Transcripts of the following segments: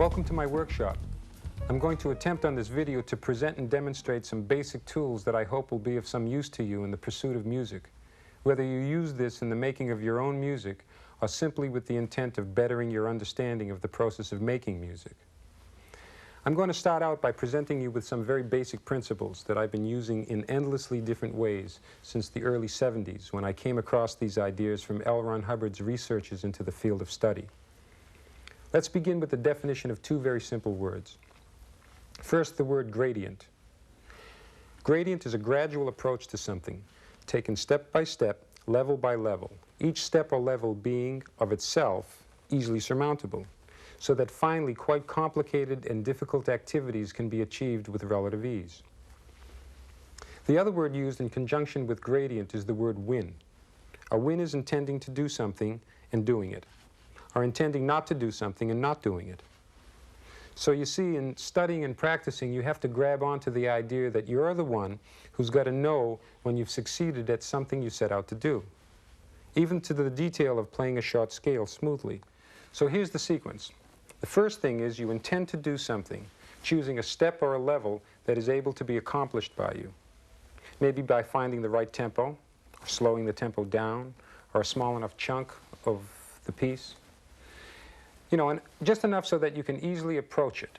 Welcome to my workshop. I'm going to attempt on this video to present and demonstrate some basic tools that I hope will be of some use to you in the pursuit of music, whether you use this in the making of your own music or simply with the intent of bettering your understanding of the process of making music. I'm going to start out by presenting you with some very basic principles that I've been using in endlessly different ways since the early 70s, when I came across these ideas from L. Ron Hubbard's researches into the field of study. Let's begin with the definition of two very simple words. First, the word gradient. Gradient is a gradual approach to something, taken step by step, level by level, each step or level being, of itself, easily surmountable, so that finally quite complicated and difficult activities can be achieved with relative ease. The other word used in conjunction with gradient is the word win. A win is intending to do something and doing it, or intending not to do something and not doing it. So you see, in studying and practicing, you have to grab onto the idea that you're the one who's got to know when you've succeeded at something you set out to do, even to the detail of playing a short scale smoothly. So here's the sequence. The first thing is you intend to do something, choosing a step or a level that is able to be accomplished by you, maybe by finding the right tempo, or slowing the tempo down, or a small enough chunk of the piece. You know, and just enough so that you can easily approach it.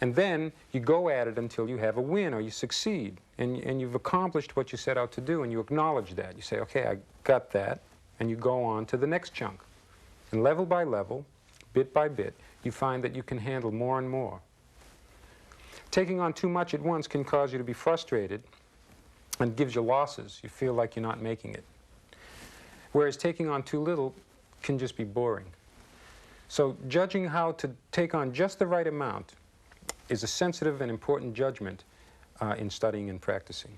And then you go at it until you have a win or you succeed, and you've accomplished what you set out to do, and you acknowledge that. You say, okay, I got that, and you go on to the next chunk. And level by level, bit by bit, you find that you can handle more and more. Taking on too much at once can cause you to be frustrated and gives you losses. You feel like you're not making it. Whereas taking on too little can just be boring. So judging how to take on just the right amount is a sensitive and important judgment in studying and practicing.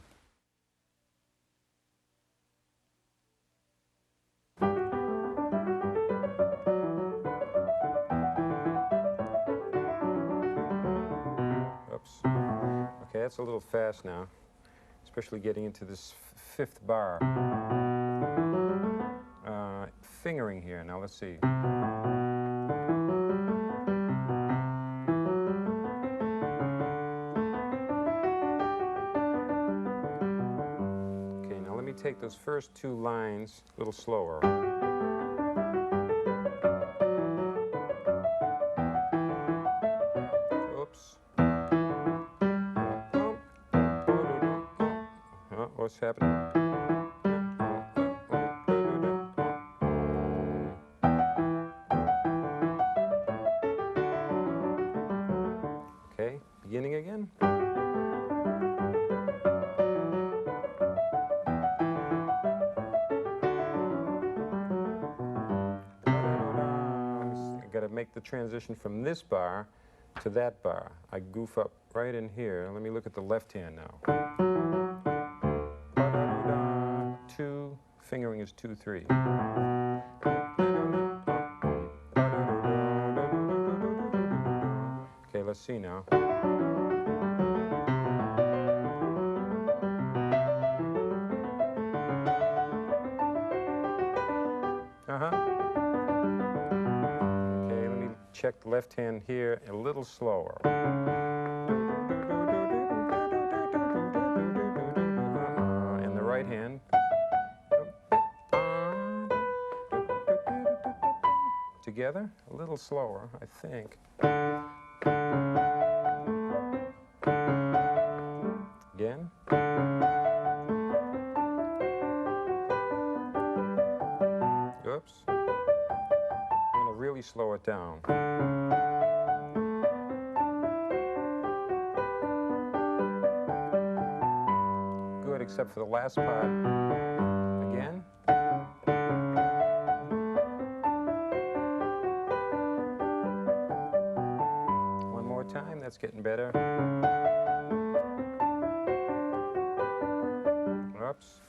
Oops. Okay, that's a little fast now, especially getting into this fifth bar. Fingering here. Now let's see. Okay, now let me take those first two lines a little slower. Oops. What's happening? Okay, beginning again. I got to make the transition from this bar to that bar. I goof up right in here. Let me look at the left hand now. 2, fingering is 2, 3. Okay, let's see now. Okay, let me check the left hand here a little slower. And the right hand. Together, a little slower, I think. Again. Oops. I'm going to really slow it down. Good, except for the last part. Again. One more time, that's getting better. Oops.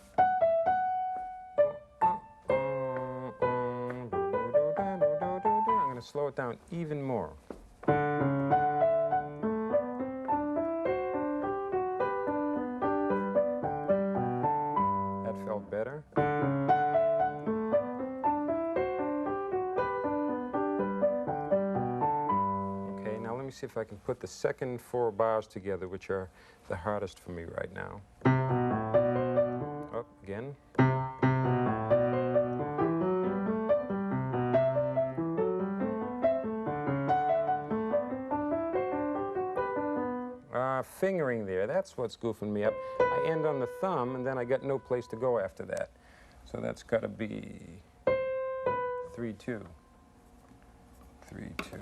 I'm going to slow it down even more. That felt better. me see if I can put the second 4 bars together, which are the hardest for me right now. Up again. Fingering there, that's what's goofing me up. I end on the thumb, and then I got no place to go after that. So that's got to be 3-2. 3-2.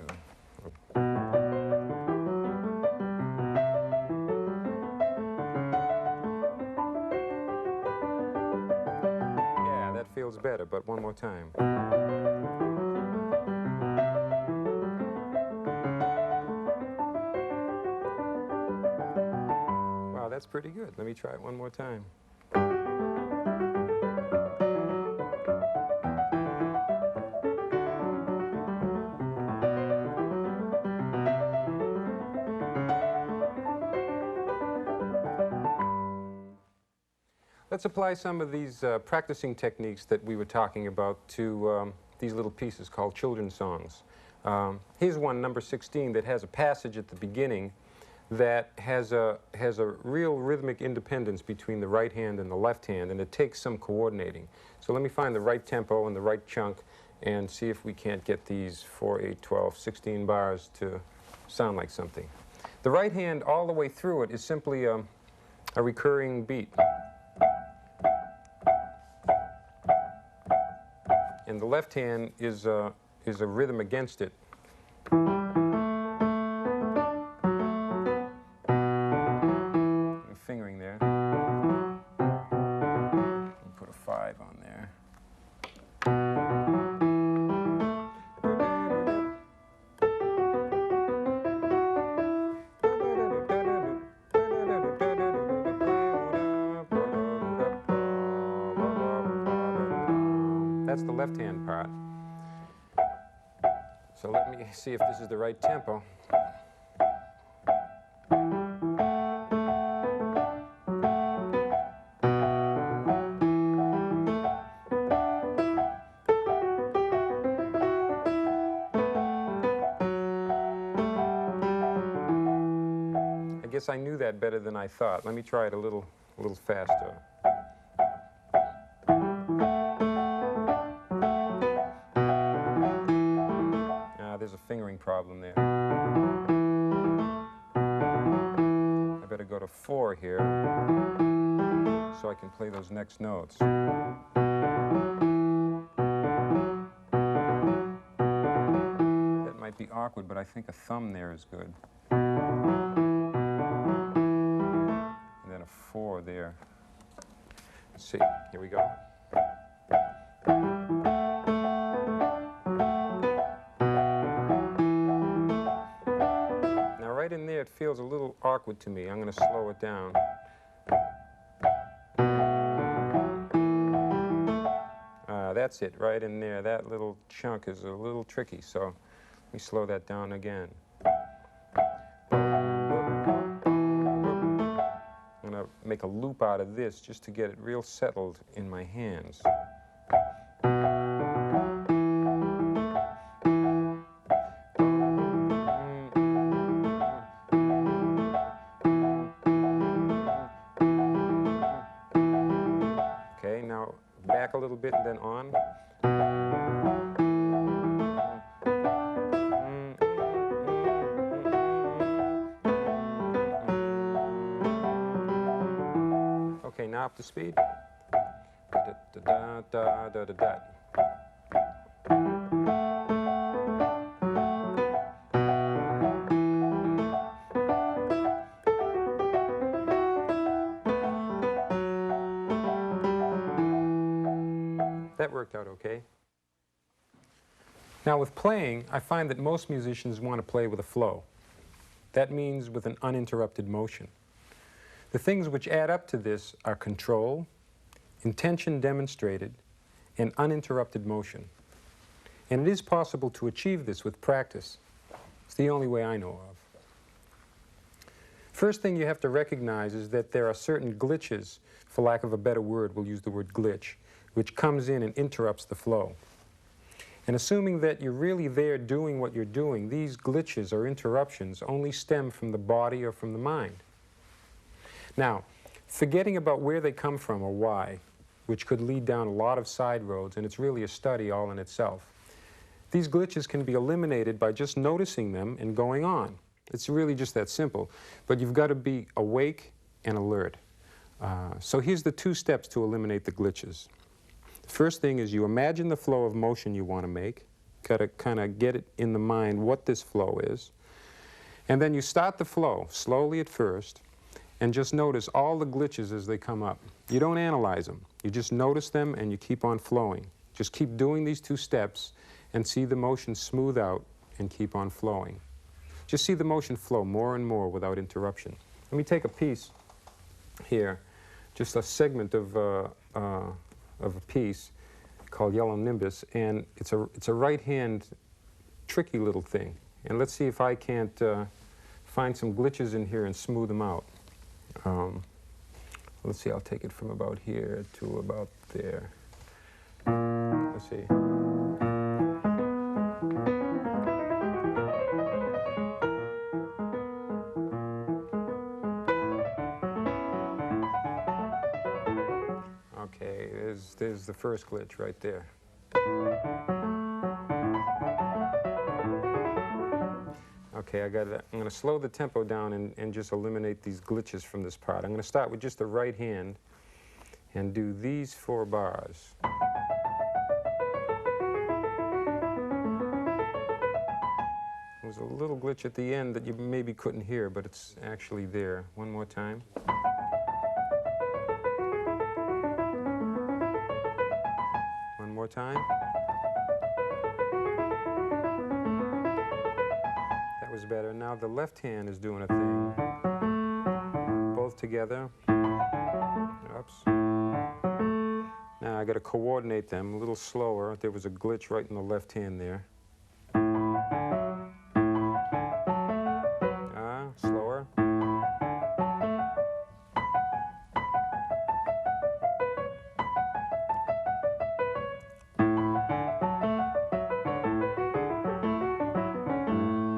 Yeah, that feels better, but one more time. Wow, that's pretty good. Let me try it one more time. Let's apply some of these practicing techniques that we were talking about to these little pieces called children's songs. Here's one, number 16, that has a passage at the beginning that has a real rhythmic independence between the right hand and the left hand, and it takes some coordinating. So let me find the right tempo and the right chunk and see if we can't get these 4, 8, 12, 16 bars to sound like something. The right hand all the way through it is simply a recurring beat. And the left hand is a rhythm against it. I'm fingering there. And put a 5 on there. That's the left-hand part. So let me see if this is the right tempo. I guess I knew that better than I thought. Let me try it a little faster. There's a fingering problem there. I better go to 4 here so I can play those next notes. That might be awkward, but I think a thumb there is good. And then a 4 there. Let's see. Here we go. Right in there, it feels a little awkward to me. I'm going to slow it down. That's it, right in there. That little chunk is a little tricky, so let me slow that down again. I'm going to make a loop out of this just to get it real settled in my hands. Now back a little bit and then on. Okay, now up to speed. Da, da, da, da, da, da. That worked out okay. Now with playing, I find that most musicians want to play with a flow. That means with an uninterrupted motion. The things which add up to this are control, intention demonstrated, and uninterrupted motion. And it is possible to achieve this with practice. It's the only way I know of. First thing you have to recognize is that there are certain glitches, for lack of a better word, we'll use the word glitch, which comes in and interrupts the flow. And assuming that you're really there doing what you're doing, these glitches or interruptions only stem from the body or from the mind. Now, forgetting about where they come from or why, which could lead down a lot of side roads, and it's really a study all in itself, these glitches can be eliminated by just noticing them and going on. It's really just that simple. But you've got to be awake and alert. So here's the 2 steps to eliminate the glitches. The first thing is you imagine the flow of motion you want to make. Got to kind of get it in the mind what this flow is. And then you start the flow, slowly at first, and just notice all the glitches as they come up. You don't analyze them. You just notice them and you keep on flowing. Just keep doing these 2 steps and see the motion smooth out and keep on flowing. Just see the motion flow more and more without interruption. Let me take a piece here, just a segment of a piece called Yellow Nimbus, and it's a right-hand tricky little thing. And let's see if I can't find some glitches in here and smooth them out. Let's see, I'll take it from about here to about there. Let's see. Okay, there's the first glitch right there. Okay, I got it. I'm going to slow the tempo down and just eliminate these glitches from this part. I'm going to start with just the right hand and do these 4 bars. There's a little glitch at the end that you maybe couldn't hear, but it's actually there. One more time. One more time. That was better. Now the left hand is doing a thing. Both together. Oops. Now I got to coordinate them a little slower. There was a glitch right in the left hand there. Slower.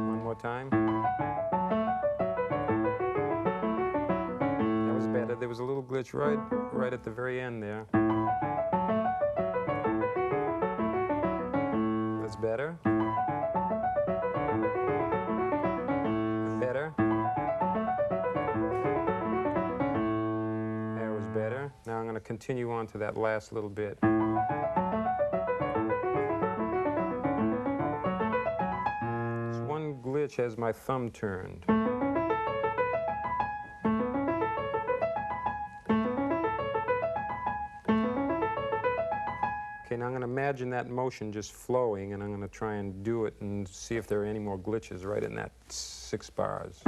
One more time. That was better. There was a little glitch right at the very end there. That's better. Better. That was better. Now I'm going to continue on to that last little bit. This one glitch has my thumb turned. Okay, now I'm going to imagine that motion just flowing, and I'm going to try and do it and see if there are any more glitches right in that 6 bars.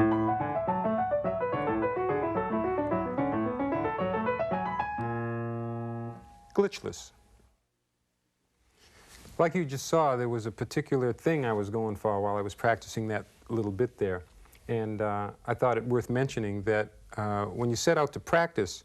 Glitchless. Like you just saw, there was a particular thing I was going for while I was practicing that little bit there. And I thought it worth mentioning that when you set out to practice,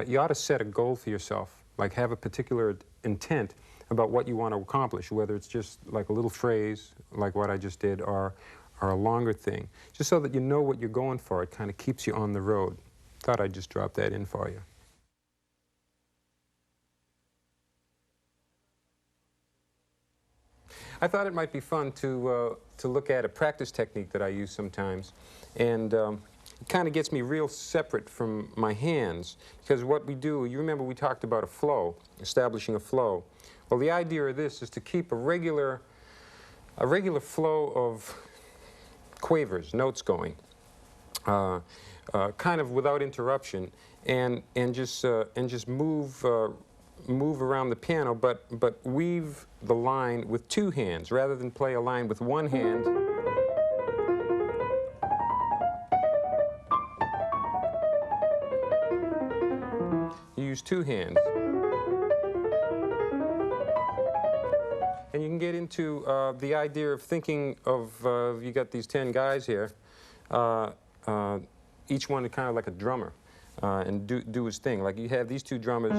you ought to set a goal for yourself, like have a particular intent about what you want to accomplish, whether it's just like a little phrase, like what I just did, or a longer thing, just so that you know what you're going for. It kind of keeps you on the road. Thought I'd just drop that in for you. I thought it might be fun to look at a practice technique that I use sometimes, and it kind of gets me real separate from my hands, because what we do, you remember we talked about a flow, establishing a flow. Well, the idea of this is to keep a regular flow of quavers, notes going, kind of without interruption, and just move around the piano, but weave the line with 2 hands rather than play a line with 1 hand. You use 2 hands. And you can get into the idea of thinking of, you got these 10 guys here, each one kind of like a drummer, and do his thing. Like you have these 2 drummers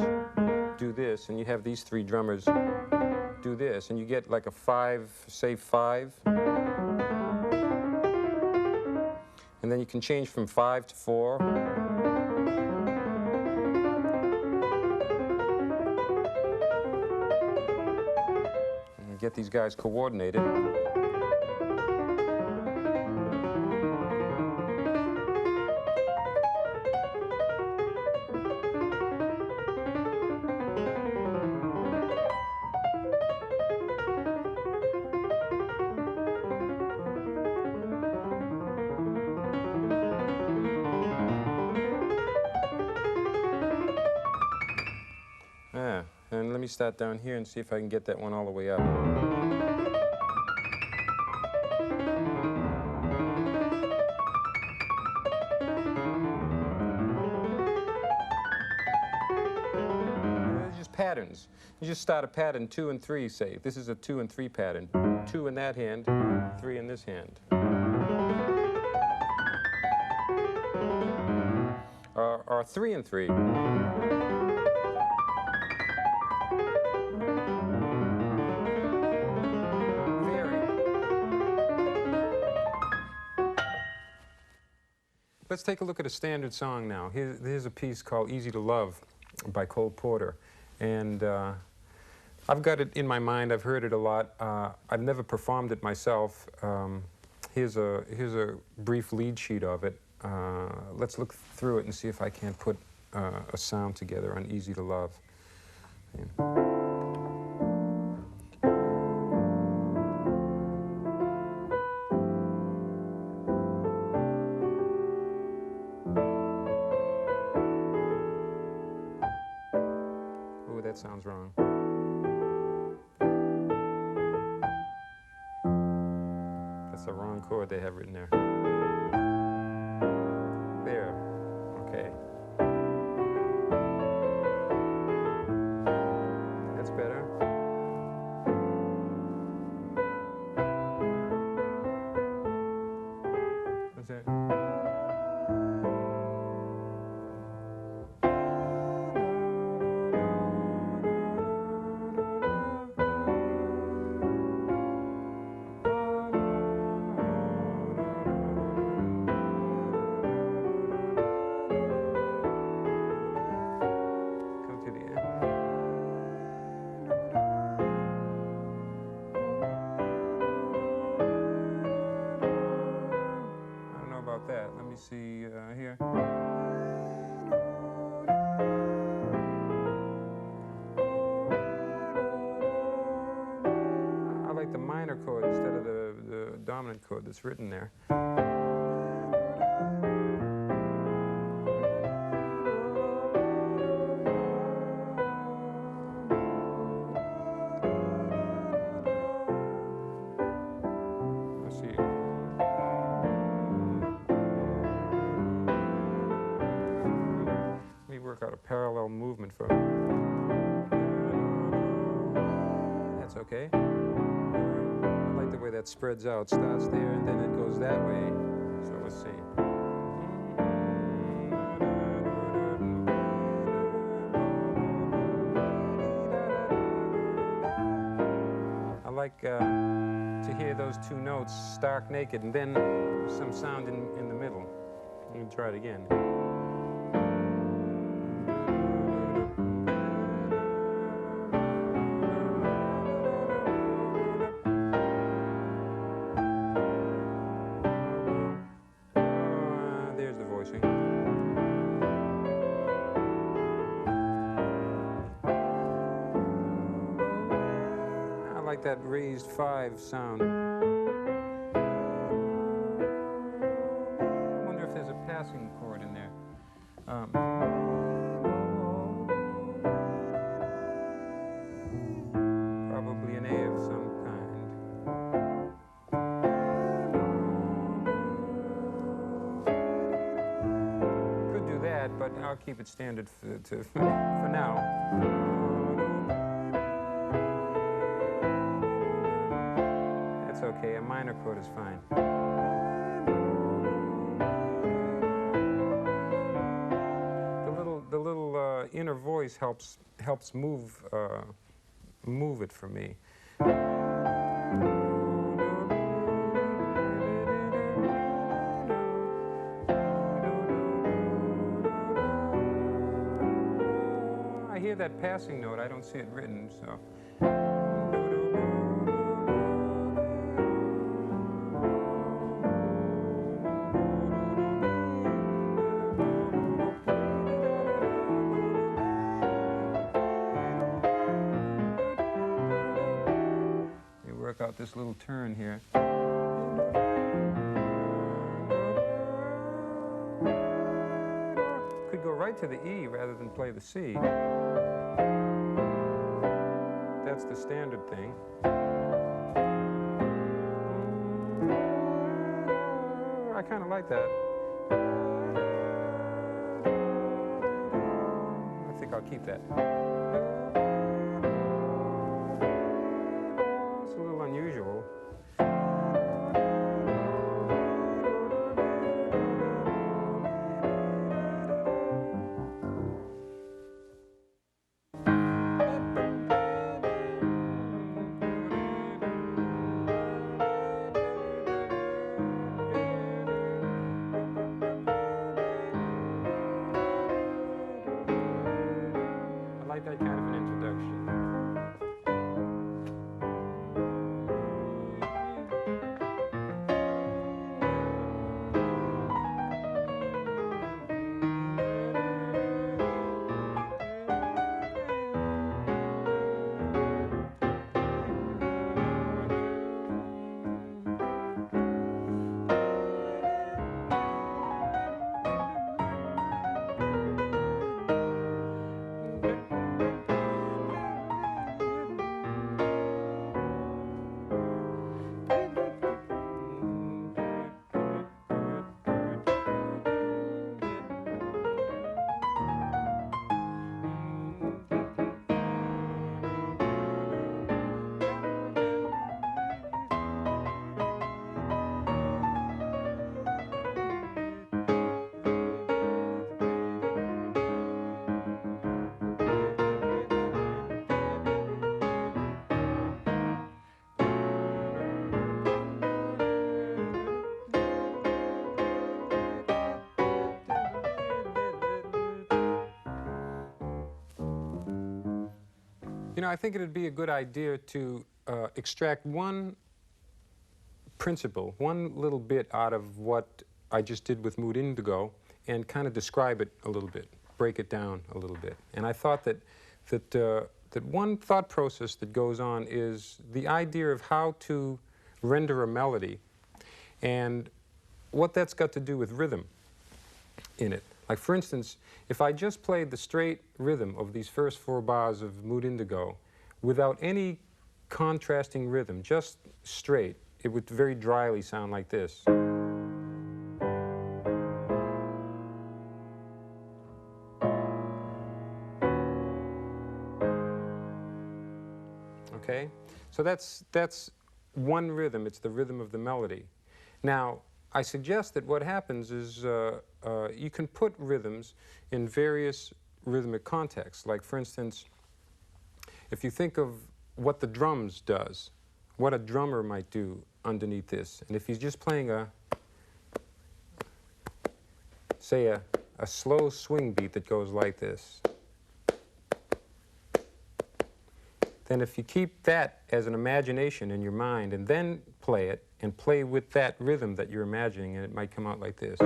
do this, and you have these 3 drummers do this, and you get like a 5, say 5. And then you can change from 5 to 4. And you get these guys coordinated. Yeah, and let me start down here and see if I can get that one all the way up. They're just patterns. You just start a pattern 2 and 3, say. This is a 2 and 3 pattern. 2 in that hand, 3 in this hand. Or 3 and 3. Let's take a look at a standard song now. Here's a piece called Easy to Love by Cole Porter. And I've got it in my mind. I've heard it a lot. I've never performed it myself. Here's a brief lead sheet of it. Let's look through it and see if I can't put a sound together on Easy to Love. Yeah. That sounds wrong. That's the wrong chord they have written there. There. Okay. That's better. What's that? That. Let me see here. I like the minor chord instead of the dominant chord that's written there. Let's see. Work out a parallel movement for that's okay. I like the way that spreads out. Starts there and then it goes that way. So let's see. I like to hear those two notes stark naked and then some sound in the middle. Let me try it again. I like that raised 5 sound. I wonder if there's a passing chord in there. Probably an A of some kind. Could do that, but I'll keep it standard for now. That's okay, a minor chord is fine. The little inner voice helps move it for me. I hear that passing note. I don't see it written, so. Let me work out this little turn here. Could go right to the E rather than play the C. That's the standard thing. I kind of like that. I think I'll keep that. It's a little unusual. That kind of an introduction. You know, I think it'd be a good idea to extract one principle, one little bit out of what I just did with Mood Indigo and kind of describe it a little bit, break it down a little bit. And I thought that one thought process that goes on is the idea of how to render a melody and what that's got to do with rhythm in it. Like, for instance, if I just played the straight rhythm of these first 4 bars of Mood Indigo without any contrasting rhythm, just straight, it would very dryly sound like this. Okay? So that's one rhythm. It's the rhythm of the melody. Now, I suggest that what happens is you can put rhythms in various rhythmic contexts. Like, for instance, if you think of what the drums does, what a drummer might do underneath this, and if he's just playing say a slow swing beat that goes like this, then if you keep that as an imagination in your mind and then play it, and play with that rhythm that you're imagining, and it might come out like this.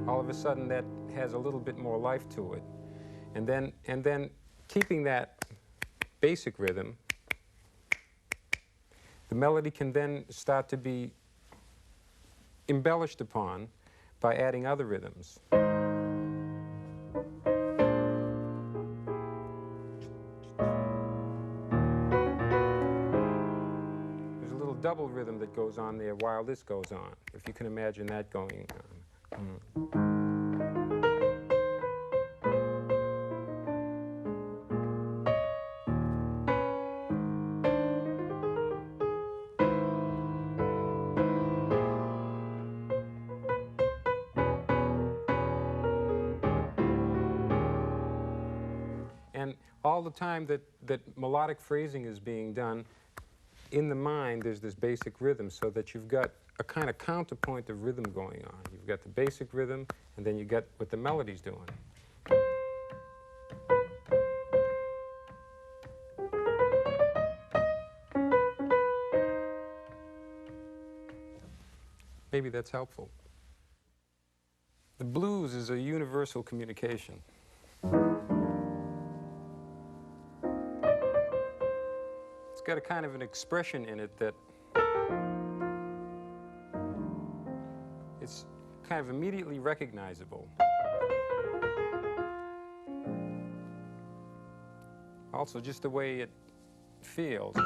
All of a sudden, that has a little bit more life to it. And then keeping that basic rhythm, the melody can then start to be embellished upon by adding other rhythms. Double rhythm that goes on there while this goes on, if you can imagine that going on. all the time that melodic phrasing is being done, in the mind there's this basic rhythm, so that you've got a kind of counterpoint of rhythm going on. You've got the basic rhythm, and then you get what the melody's doing. Maybe that's helpful. The blues is a universal communication. It's got a kind of an expression in it that it's kind of immediately recognizable. Also, just the way it feels.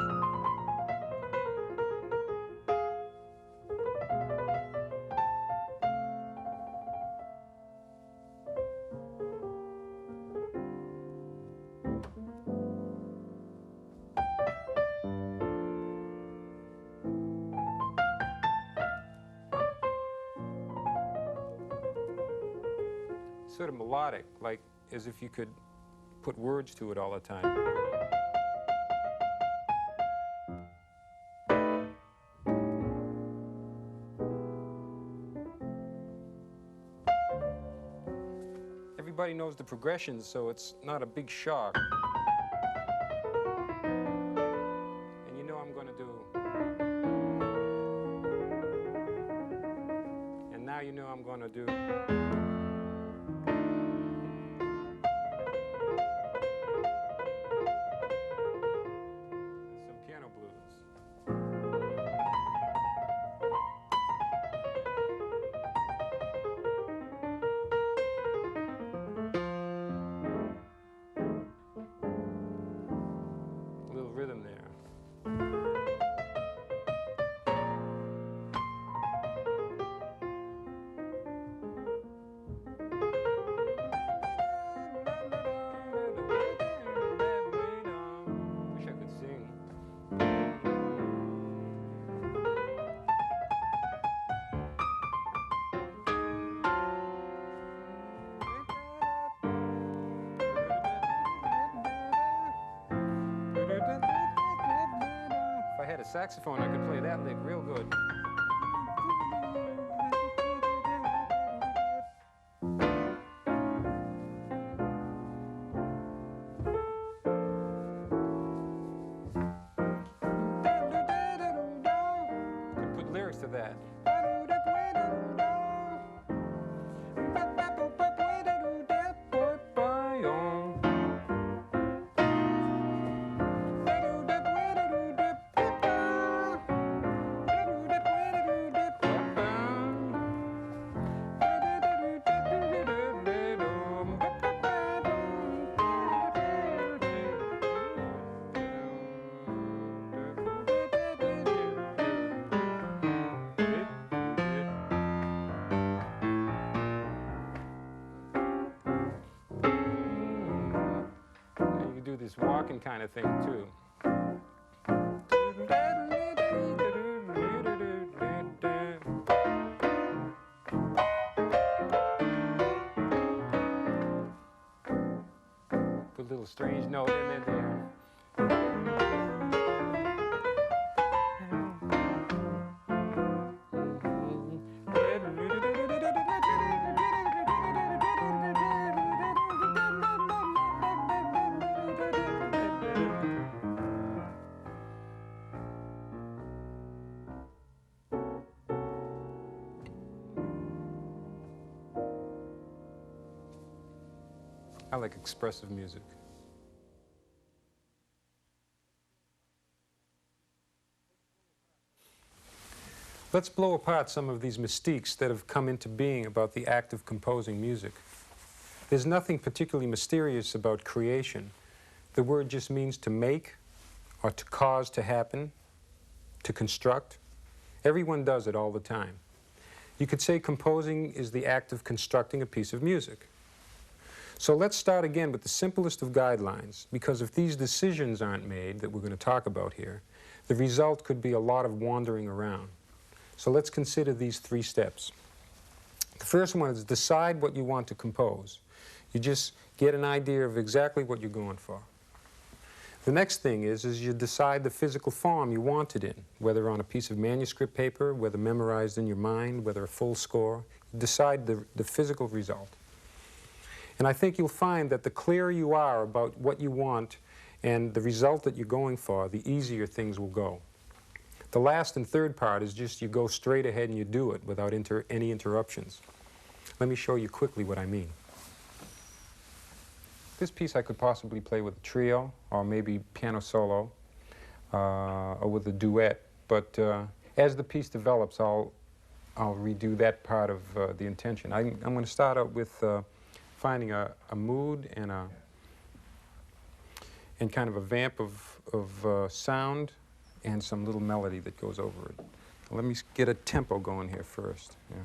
Sort of melodic, like as if you could put words to it all the time. Everybody knows the progressions, so it's not a big shock. And you know I'm going to do. And now you know I'm going to do. Rhythm there. Wish I could sing. If I had a saxophone, I could play that lick real good. Could put lyrics to that. Do this walking kind of thing too. Put a little strange note in there. I like expressive music. Let's blow apart some of these mystiques that have come into being about the act of composing music. There's nothing particularly mysterious about creation. The word just means to make, or to cause to happen, to construct. Everyone does it all the time. You could say composing is the act of constructing a piece of music. So let's start again with the simplest of guidelines, because if these decisions aren't made that we're going to talk about here, the result could be a lot of wandering around. So let's consider these 3 steps. The first one is decide what you want to compose. You just get an idea of exactly what you're going for. The next thing is you decide the physical form you want it in, whether on a piece of manuscript paper, whether memorized in your mind, whether a full score. Decide the physical result. And I think you'll find that the clearer you are about what you want and the result that you're going for, the easier things will go. The last and third part is just you go straight ahead and you do it without any interruptions. Let me show you quickly what I mean. This piece I could possibly play with a trio, or maybe piano solo, or with a duet. But as the piece develops, I'll redo that part of the intention. I'm going to start out with finding a mood and kind of a vamp of sound and some little melody that goes over it. Let me get a tempo going here first. Yeah.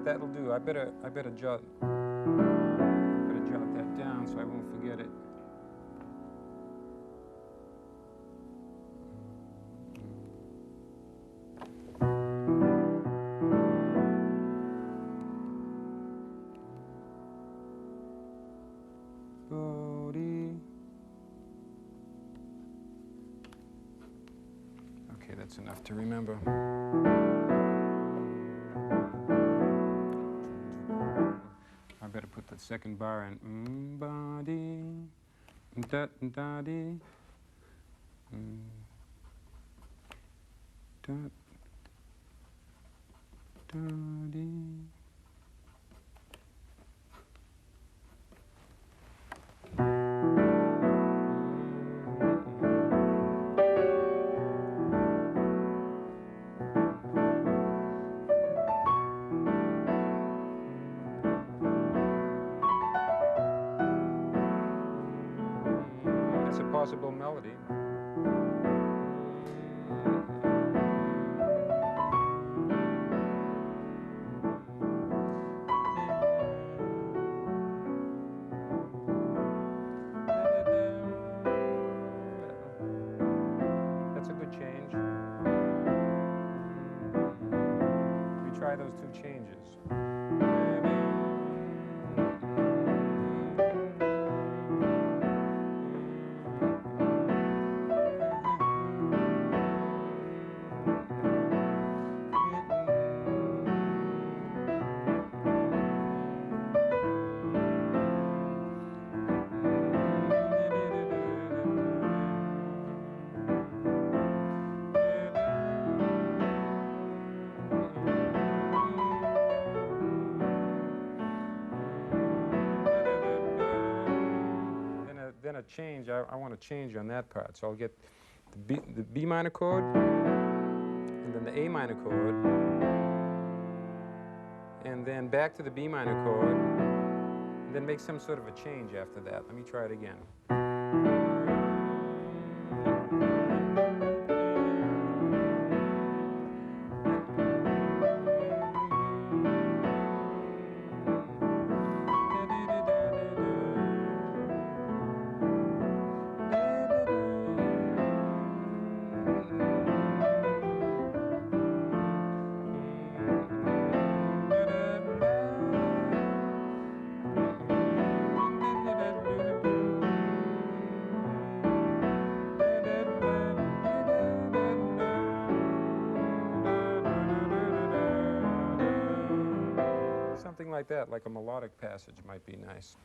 That'll do. I better jot that down so I won't forget it. Okay, that's enough to remember. I better put the second bar in. Da da dee. Da da dee. Possible melody. That's a good change. We try those two changes. Then a change, I want to change on that part. So I'll get the B minor chord, and then the A minor chord, and then back to the B minor chord, and then make some sort of a change after that. Let me try it again. Something like that, like a melodic passage might be nice.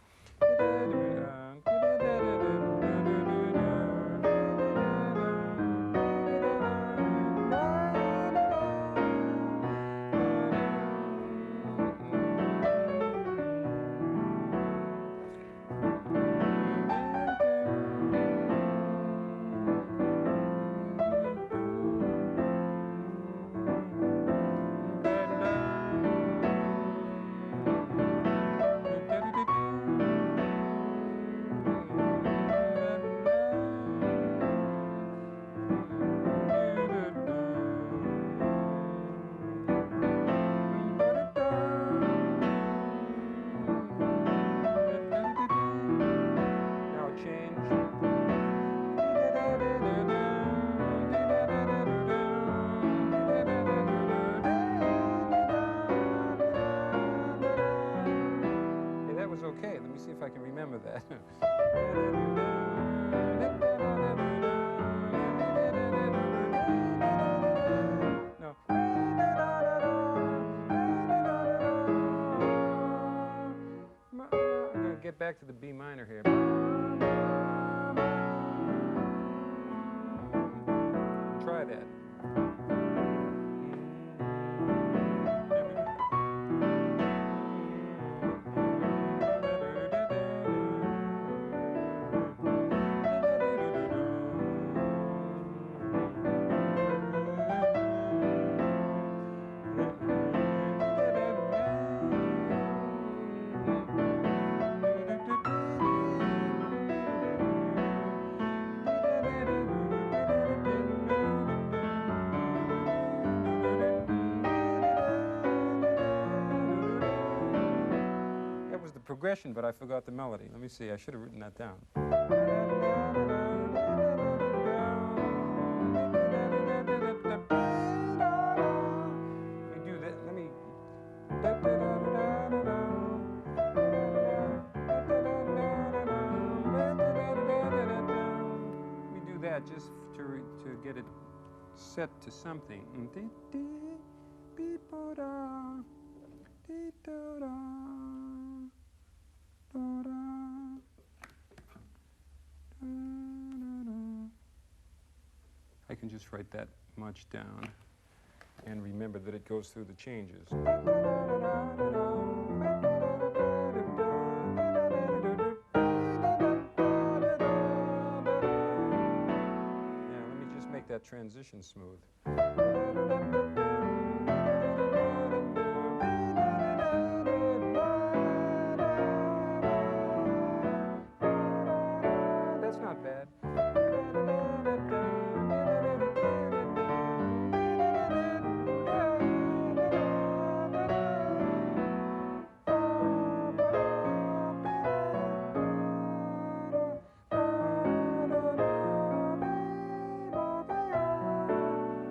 if I can remember that. No. I'm going to get back to the B minor here. Try that. Progression, but I forgot the melody. Let me see, I should have written that down. Let me do that. Let me. Let me do that just to get it set to something. I can just write that much down and remember that it goes through the changes. Yeah, let me just make that transition smooth. That's not bad.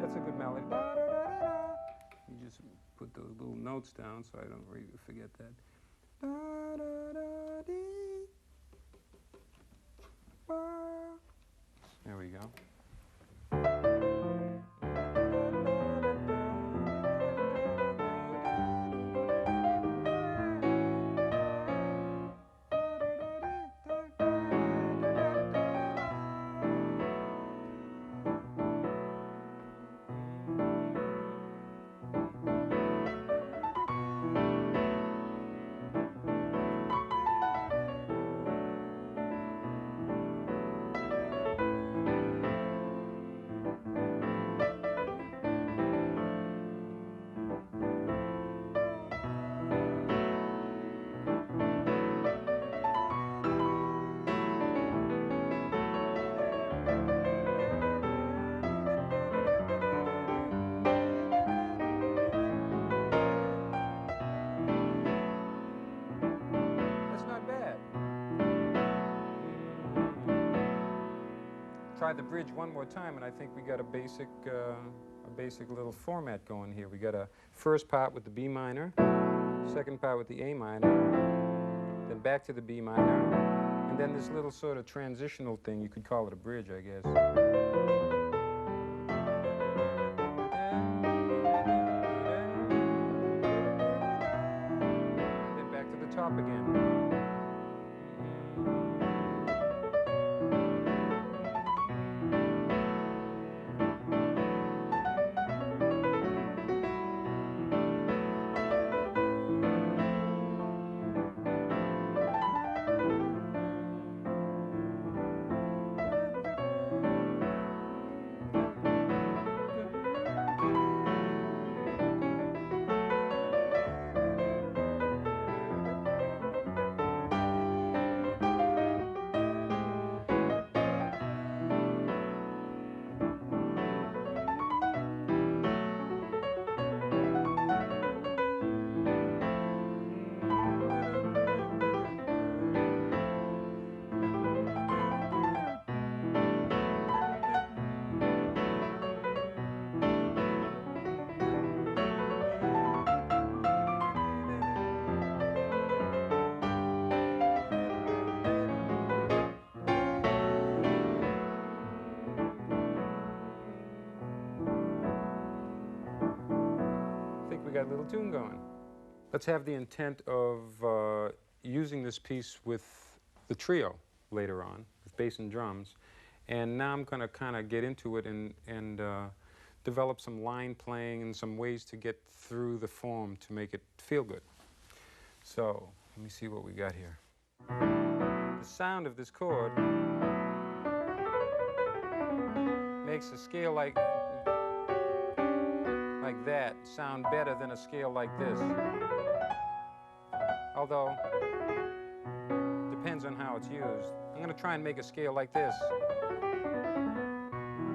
That's a good melody. You just put those little notes down so I don't forget that. There we go. Try the bridge one more time, and I think we got a basic little format going here. We got a first part with the B minor, second part with the A minor, then back to the B minor, and then this little sort of transitional thing. You could call it a bridge, I guess. And then back to the top again. got a little tune going. Let's have the intent of using this piece with the trio later on, with bass and drums. And now I'm going to kind of get into it and develop some line playing and some ways to get through the form to make it feel good. So, let me see what we got here. The sound of this chord makes a scale like that sound better than a scale like this. Although, depends on how it's used. I'm going to try and make a scale like this.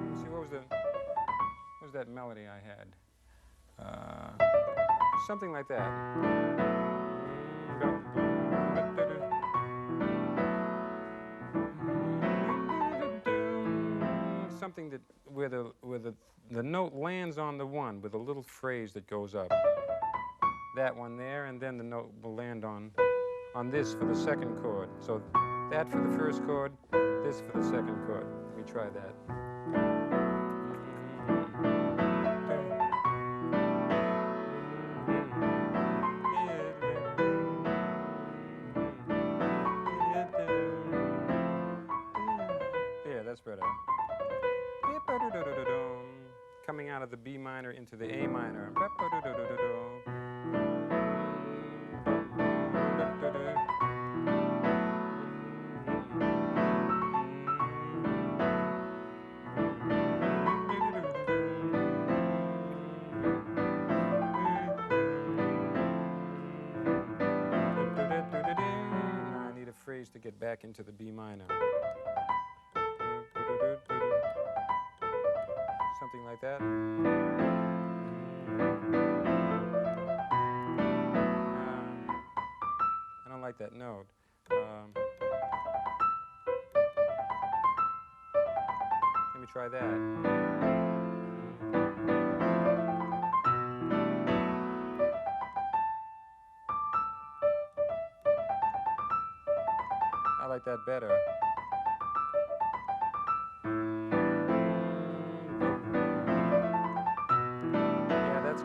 Let's see, what was that melody I had? Something like that. Something that where the note lands on the one with a little phrase that goes up. That one there, and then the note will land on this for the second chord. So that for the first chord, this for the second chord. Let me try that. Yeah, that's better. Coming out of the B minor into the A minor. Now I need a phrase to get back into the B minor. Something like that. I don't like that note. Let me try that. I like that better.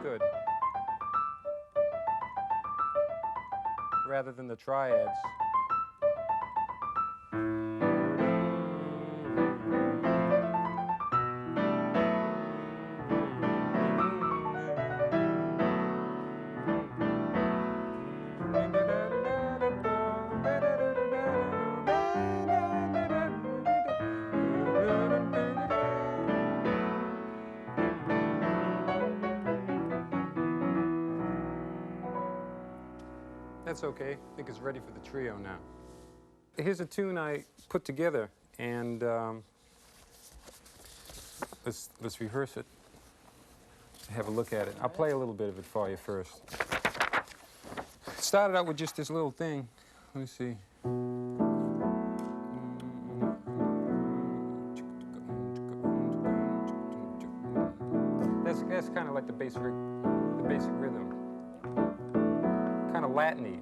Good. Rather than the triads. That's okay. I think it's ready for the trio now. Here's a tune I put together, and let's rehearse it. Have a look at it. I'll play a little bit of it for you first. Started out with just this little thing. Let me see. That's kind of like the basic rhythm. Kind of Latin-y.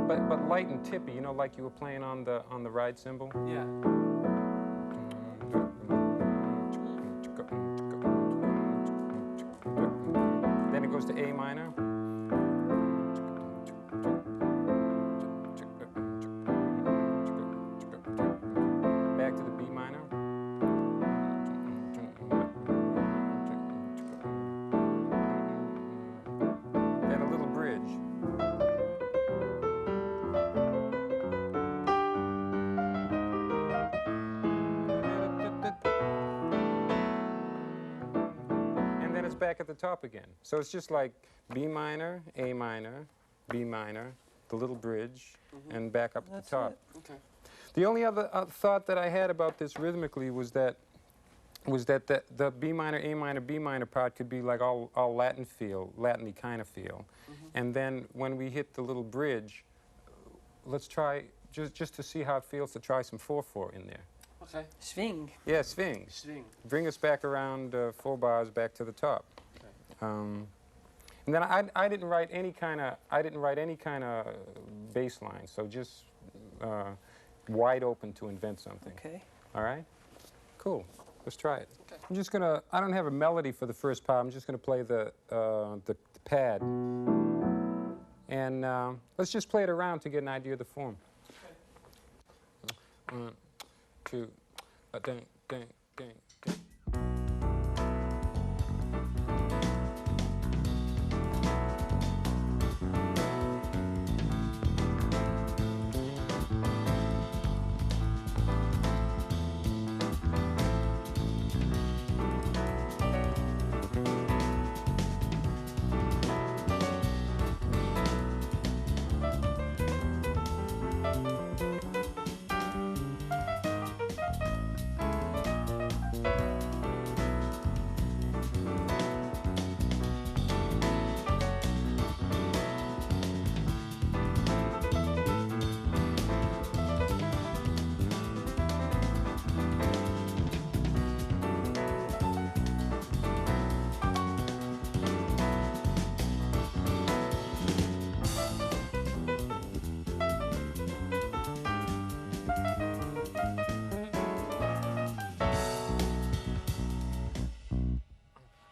But light and tippy, you know, like you were playing on the ride cymbal? Yeah. Then it goes to A minor. Back to the B minor. Then a little bridge. Back at the top again. So it's just like B minor, A minor, B minor, the little bridge, and back up at the top. Okay. The only other thought that I had about this rhythmically was that the B minor, A minor, B minor part could be like all Latin feel, Latin-y kind of feel. And then when we hit the little bridge, let's try, just to see how it feels, to try some 4/4 in there. Okay. Swing. Yeah, swing. Swing. Bring us back around 4 bars back to the top. Okay. And then I didn't write any kind of bass line, so just wide open to invent something. Okay. All right. Cool. Let's try it. Okay. I'm just gonna, I don't have a melody for the first part. I'm just gonna play the pad. And let's just play it around to get an idea of the form. Okay. 1, 2, ding, ding, ding, ding.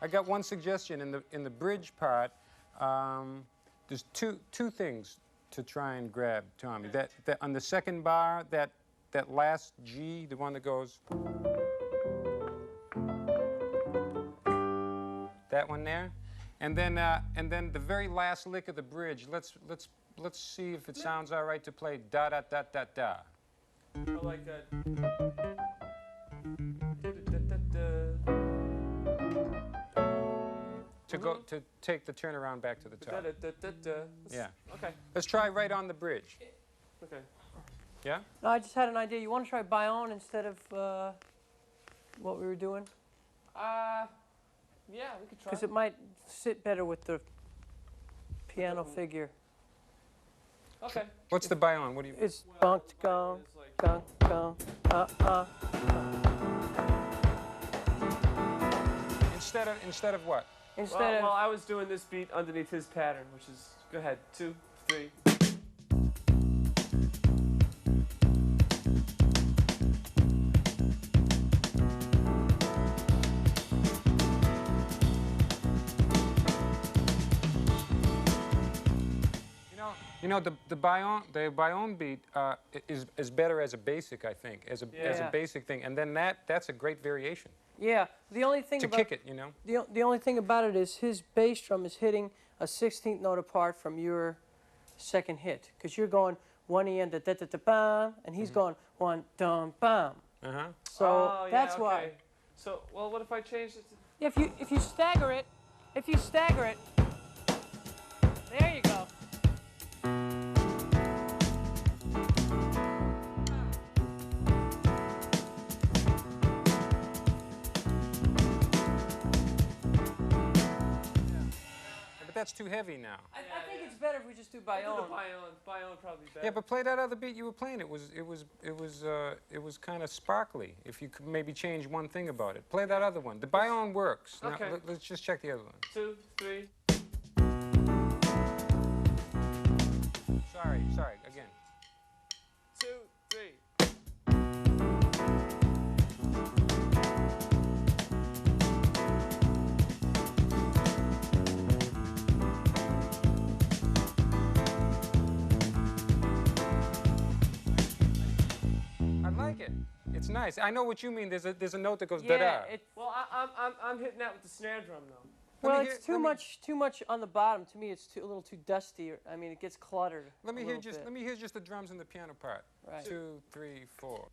I got one suggestion in the bridge part. There's two things to try and grab, Tommy. That on the second bar, that last G, the one that goes. That one there, and then the very last lick of the bridge. Let's see if it sounds all right to play da da da da da. I like that. To take the turnaround back to the top. Yeah. Okay. Let's try right on the bridge. Okay. Yeah? No, I just had an idea. You want to try Bayonne instead of what we were doing? Yeah, we could try. Because it might sit better with the piano figure. Okay. What's the Bayonne? What do you? It's gong, gong, gong, gong, Instead of what? Instead Well, of I was doing this beat underneath his pattern, which is, go ahead, 2, 3. You know the Bayonne beat is better as a basic, I think, as a basic thing, and then that's a great variation. yeah. The only thing To about kick it, you know. the only thing about it is his bass drum is hitting a 16th note apart from your second hit, because you're going 1 E and da da da da bam, and he's going 1 dum bam. So that's why. So, well, what if I change it to... If you stagger it, there you go. That's too heavy now. I think it's better if we just do Bayonne. Bayonne probably better. Yeah, but play that other beat you were playing. It was kind of sparkly. If you could maybe change one thing about it, play that other one. The Bayonne works. Okay. Now, let's just check the other one. 2, 3. Sorry, again. 2, 3. I like it. It's nice. I know what you mean. There's a note that goes Yeah, da-da. Well, I'm hitting that with the snare drum, though. Well, it's too much on the bottom. To me, it's a little too dusty. I mean, it gets cluttered. Let me hear just the drums and the piano part. Right. 2, 3, 4.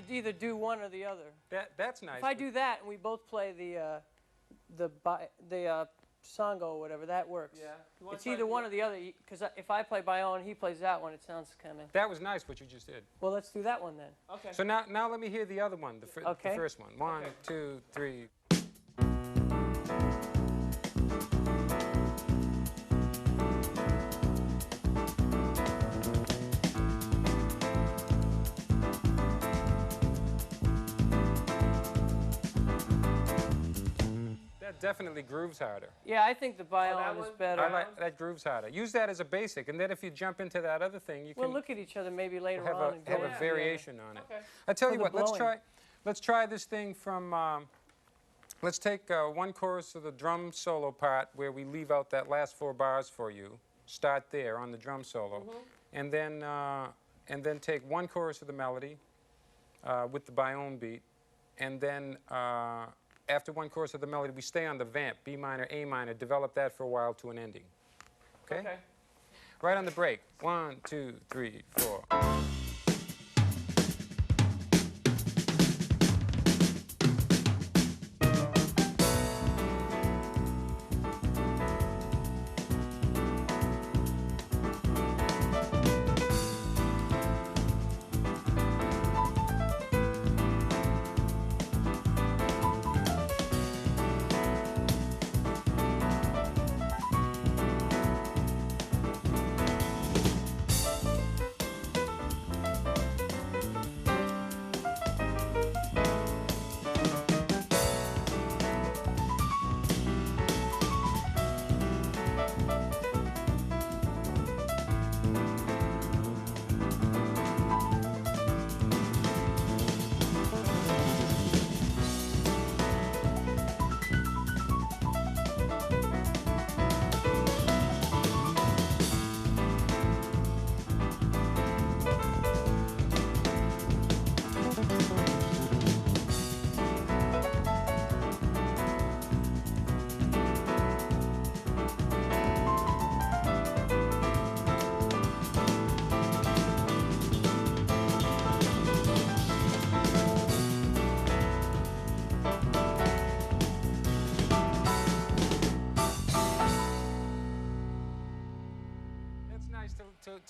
To either do one or the other. That's nice. If I do that and we both play the Sango or whatever, that works. Yeah. It's either one or the other. Because if I play Bayonne, he plays that one. It sounds kind of. That was nice what you just did. Well, let's do that one then. Okay. So now let me hear the other one. The first one. 1, 2, 3. that definitely grooves harder. Yeah, I think the violin is one? better. I like that grooves harder. Use that as a basic, and then if you jump into that other thing, you We'll can look at each other maybe later have on a and go have over a it variation on it. Okay. I tell For you the what, blowing. let's try this thing from. Let's take one chorus of the drum solo part where we leave out that last 4 bars for you. Start there on the drum solo, and then take one chorus of the melody with the bione beat, and then after one chorus of the melody, we stay on the vamp, B minor, A minor, develop that for a while to an ending. Okay? Okay. Right on the break. 1, 2, 3, 4.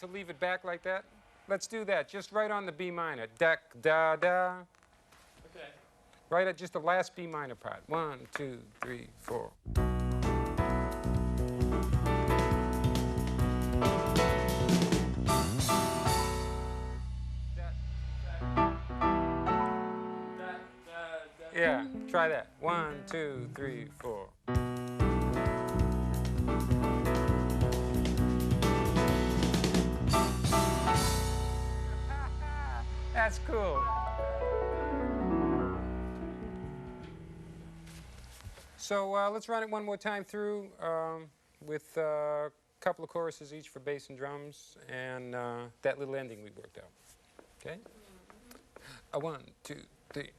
To leave it back like that. Let's do that, just right on the B minor. Da, da, da. Okay. Right at just the last B minor part. 1, 2, 3, 4. Yeah, try that. 1, 2, 3, 4. That's cool. So let's run it one more time through with a couple of choruses each for bass and drums and that little ending we worked out. Okay? 1, 2, 3.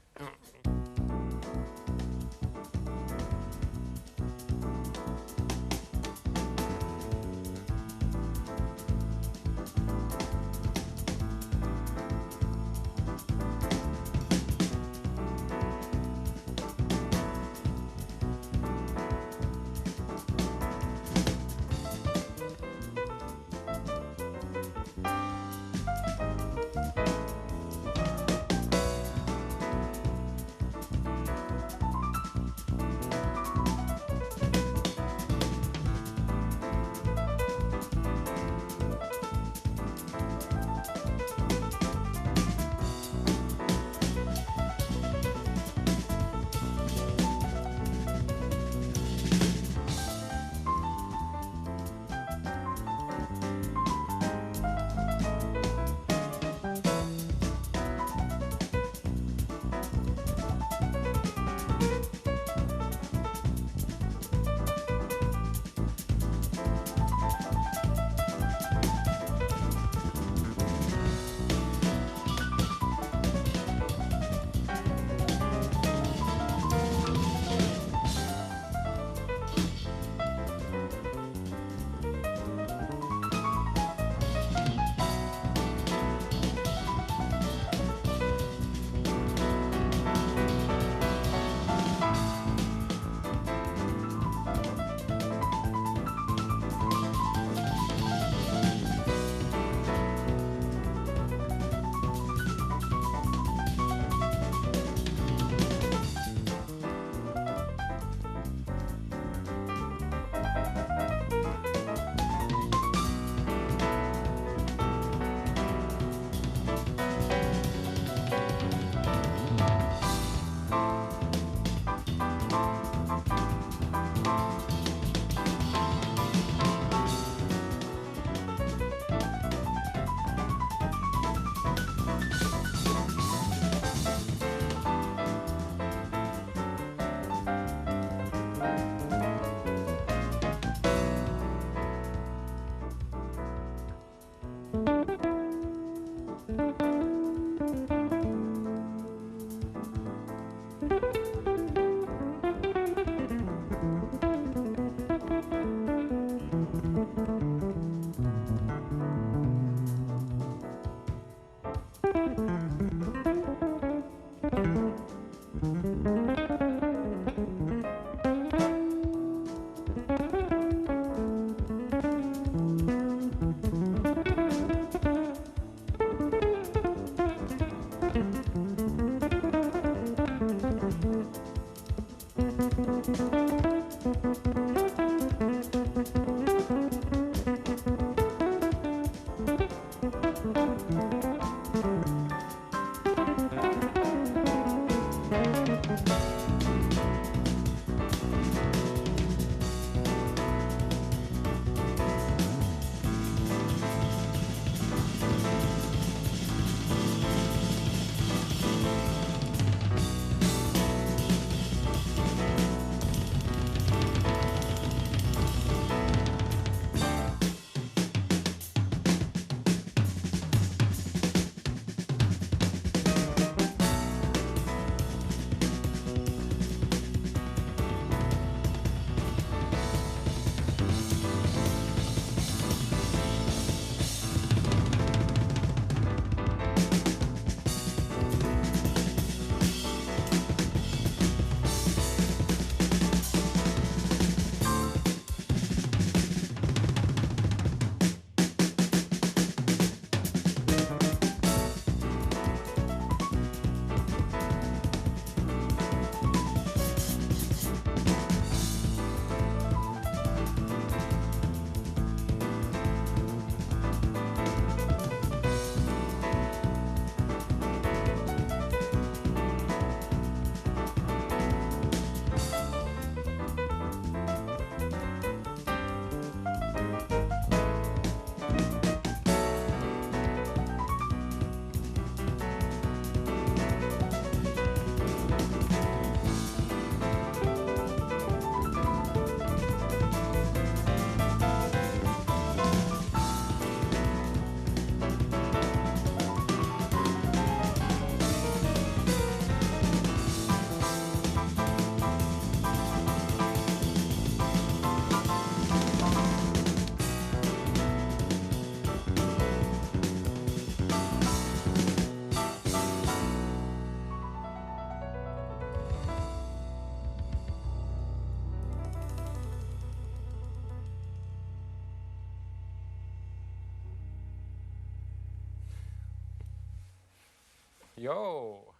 Yo!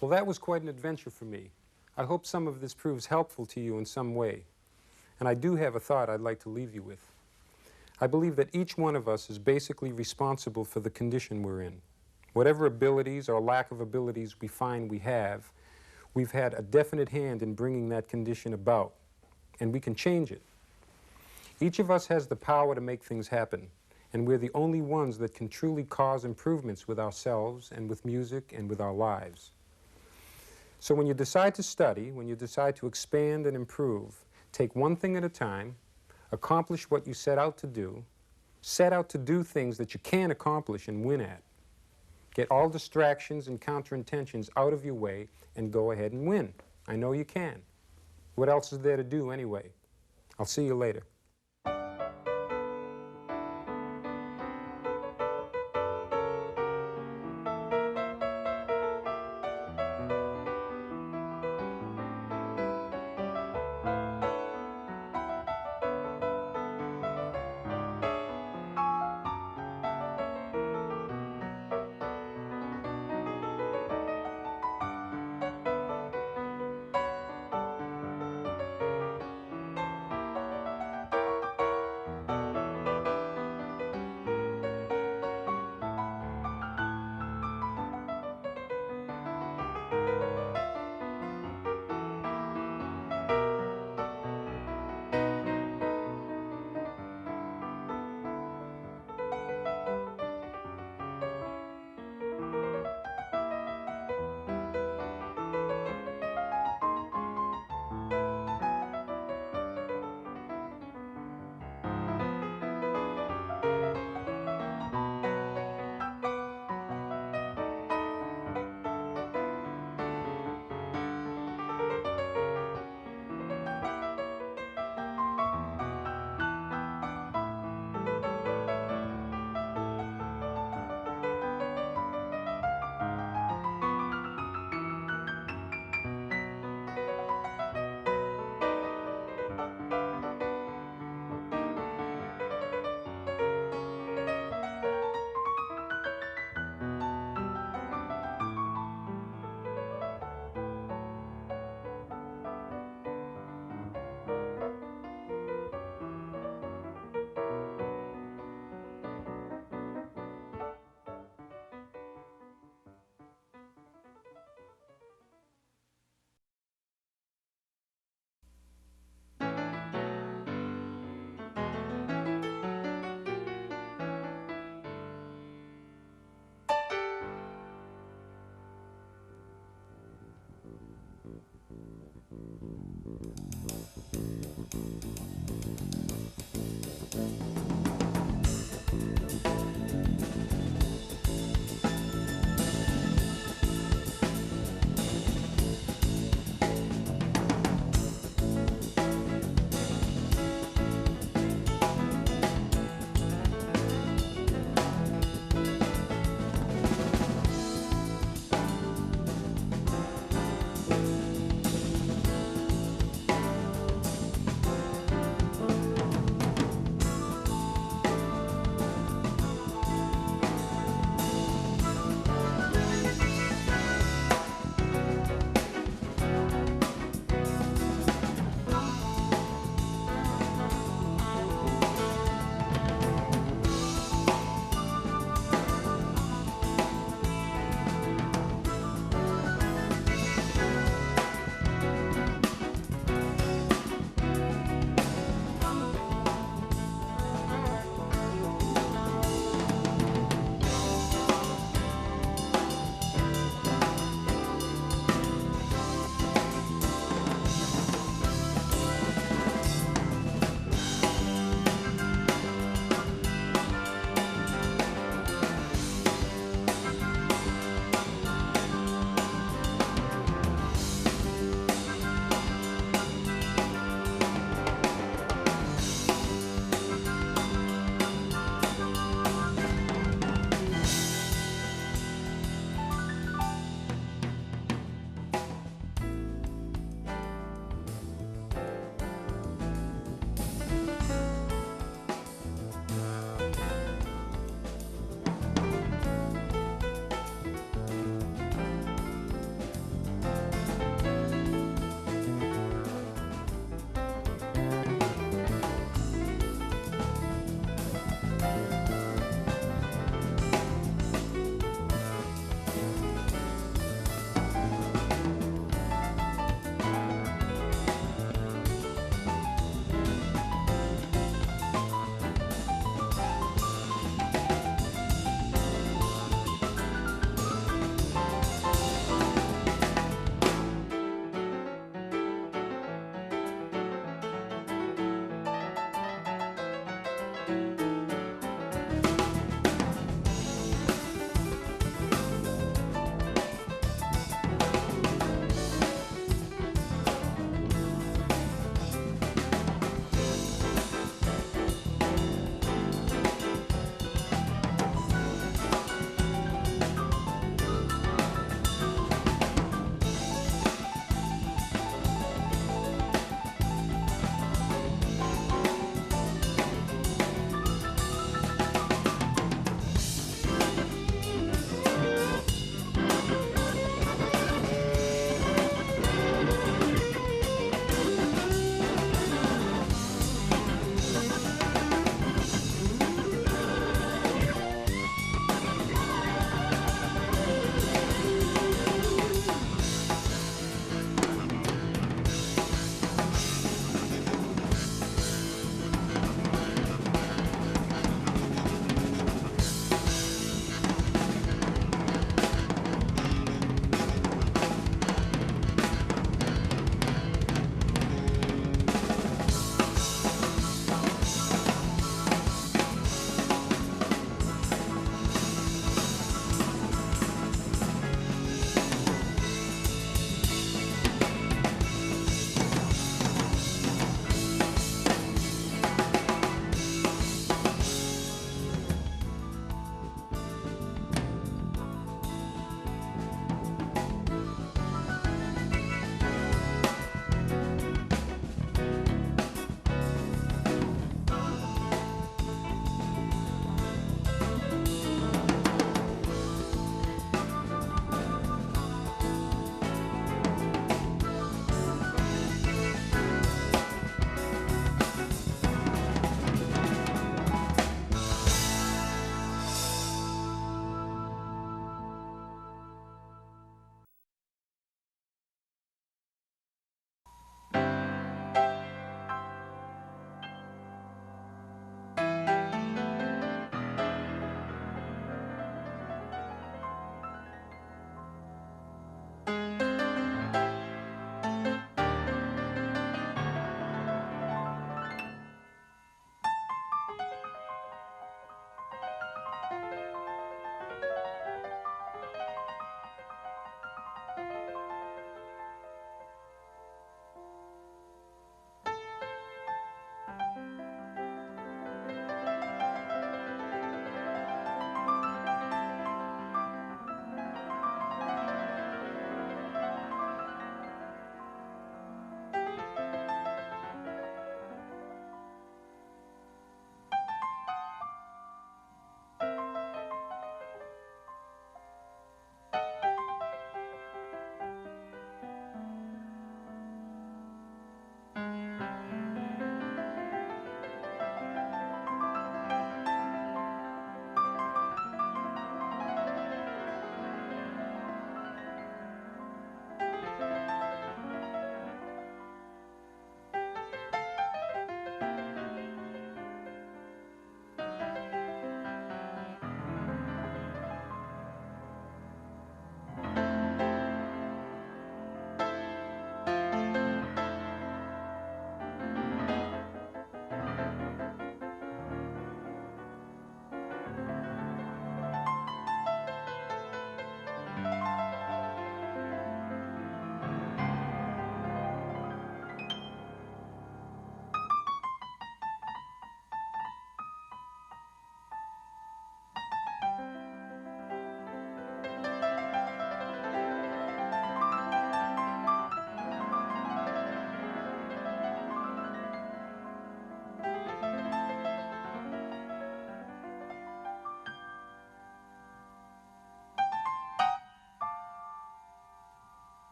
Well, that was quite an adventure for me. I hope some of this proves helpful to you in some way. And I do have a thought I'd like to leave you with. I believe that each one of us is basically responsible for the condition we're in. Whatever abilities or lack of abilities we find we have, we've had a definite hand in bringing that condition about, and we can change it. Each of us has the power to make things happen, and we're the only ones that can truly cause improvements with ourselves and with music and with our lives. So when you decide to study, when you decide to expand and improve, take one thing at a time, accomplish what you set out to do things that you can accomplish and win at. Get all distractions and counterintentions out of your way and go ahead and win. I know you can. What else is there to do anyway? I'll see you later.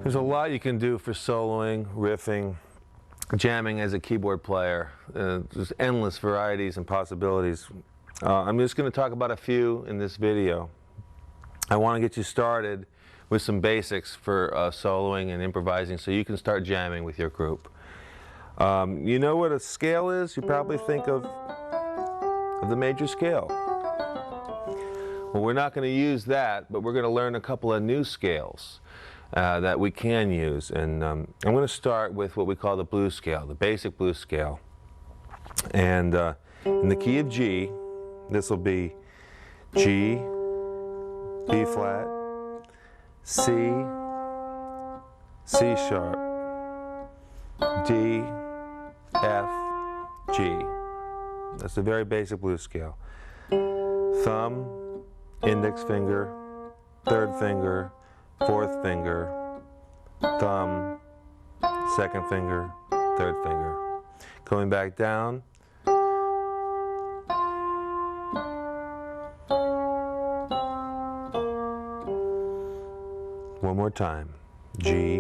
There's a lot you can do for soloing, riffing, jamming as a keyboard player. There's endless varieties and possibilities. I'm just going to talk about a few in this video. I want to get you started with some basics for soloing and improvising so you can start jamming with your group. You know what a scale is? You probably think of the major scale. Well, we're not going to use that, but we're going to learn a couple of new scales that we can use. And I'm going to start with what we call the blues scale, the basic blues scale. And in the key of G, this will be G, B flat, C, C sharp, D, F, G. That's a very basic blues scale. Thumb, index finger, third finger, fourth finger, thumb, second finger, third finger. Going back down. One more time. G,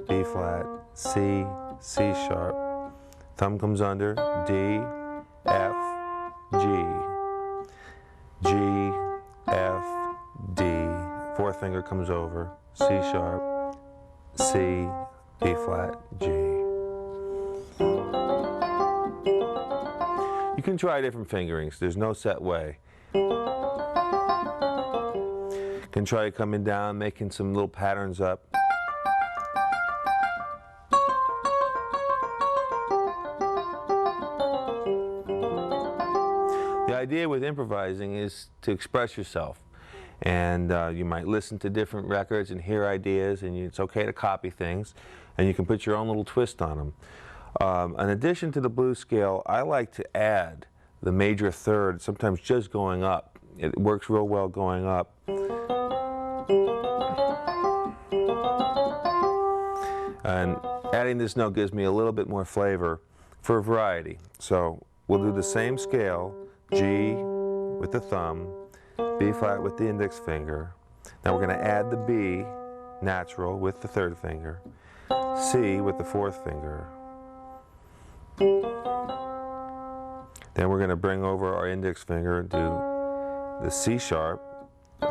B flat, C, C sharp. Thumb comes under. D, F, G. G, F, D. Fourth finger comes over. C sharp, C, B flat, G. You can try different fingerings. There's no set way. You can try coming down, making some little patterns up. The idea with improvising is to express yourself. And you might listen to different records and hear ideas, and it's okay to copy things, and you can put your own little twist on them. In addition to the blues scale, I like to add the major third, sometimes just going up. It works real well going up. And adding this note gives me a little bit more flavor for variety. So we'll do the same scale, G with the thumb, B flat with the index finger. Now we're going to add the B natural with the third finger, C with the fourth finger. Then we're going to bring over our index finger and do the C sharp.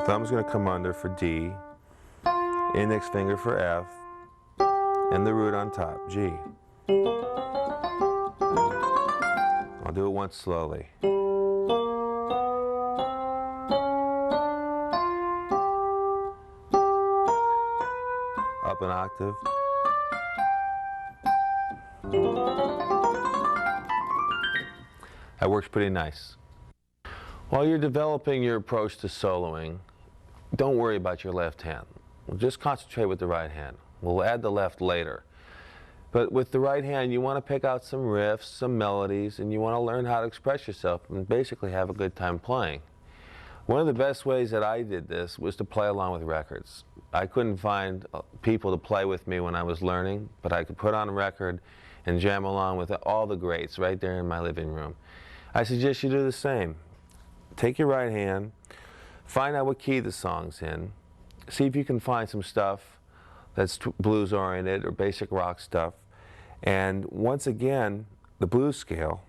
Thumb's going to come under for D, index finger for F, and the root on top, G. I'll do it once slowly. Up an octave. That works pretty nice. While you're developing your approach to soloing, don't worry about your left hand. Just concentrate with the right hand. We'll add the left later. But with the right hand, you want to pick out some riffs, some melodies, and you want to learn how to express yourself and basically have a good time playing. One of the best ways that I did this was to play along with records. I couldn't find people to play with me when I was learning, but I could put on a record and jam along with all the greats right there in my living room. I suggest you do the same. Take your right hand, find out what key the song's in, see if you can find some stuff that's blues oriented or basic rock stuff, and once again, the blues scale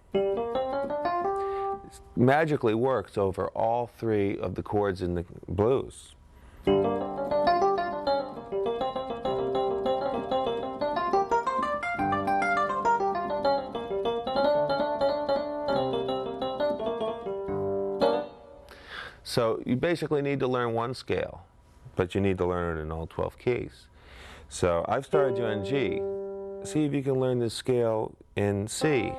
magically works over all three of the chords in the blues. So you basically need to learn one scale, but you need to learn it in all 12 keys. So I've started you on G. See if you can learn this scale in C.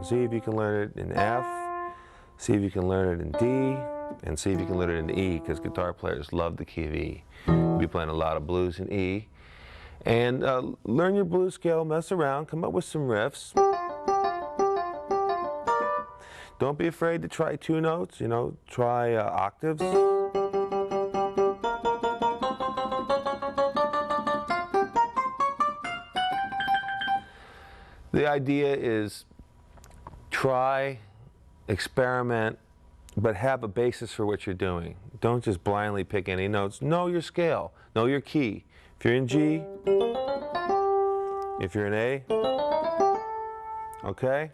See if you can learn it in F. See if you can learn it in D. And see if you can learn it in E, because guitar players love the key of E. You'll be playing a lot of blues in E. And learn your blues scale, mess around, come up with some riffs. Don't be afraid to try two notes, try octaves. The idea is try, experiment, but have a basis for what you're doing. Don't just blindly pick any notes. Know your scale. Know your key. If you're in G, if you're in A, okay?